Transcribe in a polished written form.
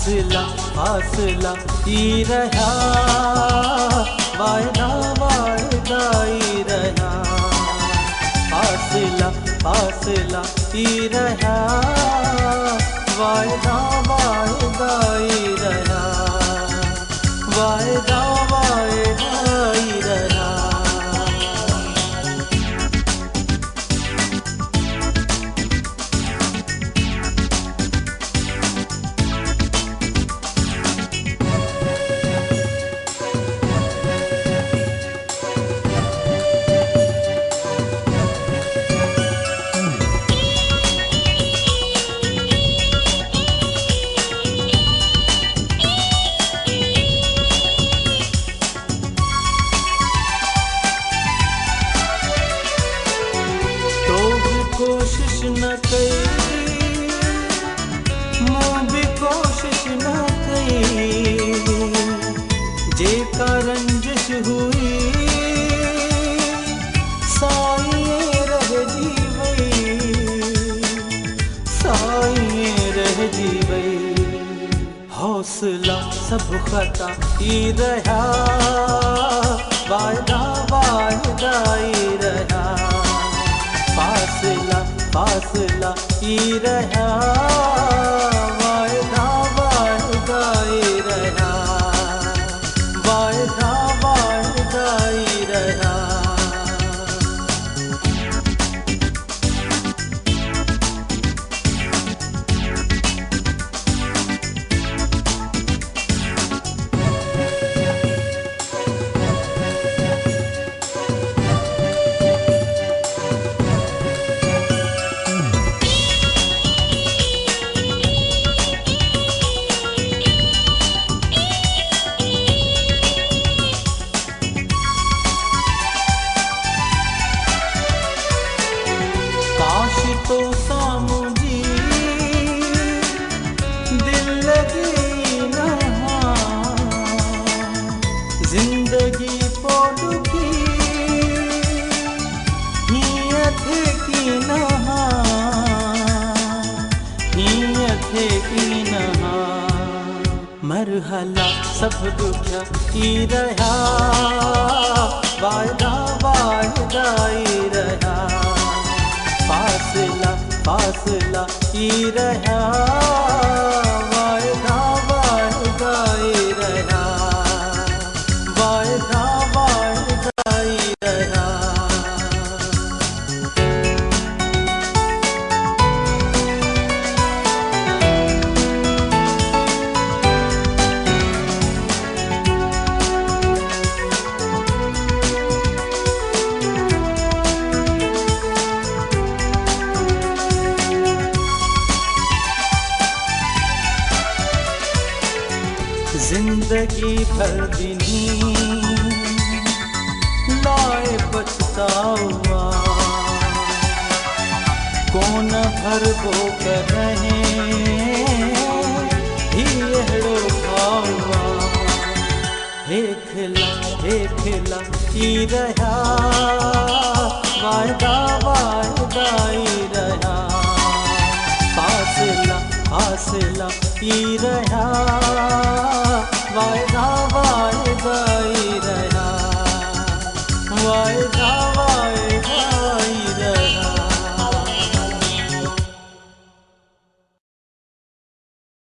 फासला फासला ई रहा, वायदा वायदा ई रहा। फासला फासला ई रहा, वायदा वायदा ई रहा। वायदा वायदा ई रहा। कोशिश न कई, मैं भी कोशिश न कई, जे का रंजिश हुई साइए रह जीवई, साइए रह जीवई। हौसला सब खता ई रहा, वायदा वायदा ई रहा। फासला फासला ई रहा, वायदा वायदा ई रहा। वायदा वायदा ई रहा। तो सामुझी दिल लगी नहा, जिंदगी पोडुकी हियत की नहा, हियत की नहा। मरहला सब दुखिया ई रहा, वायदा वायदा ई रहा। फासला फासला ई रहा, वायदा वायदा ई रहा। वायदा वायदा ई रहा। जिंदगी भर दिनी लाए पछतावा, कौन भर वो कर रहे हियड़ो भावा। हे खिला ई रहा, वायदा वायदा ई रहा। फासला फासला ई रहा, वायदा वायदा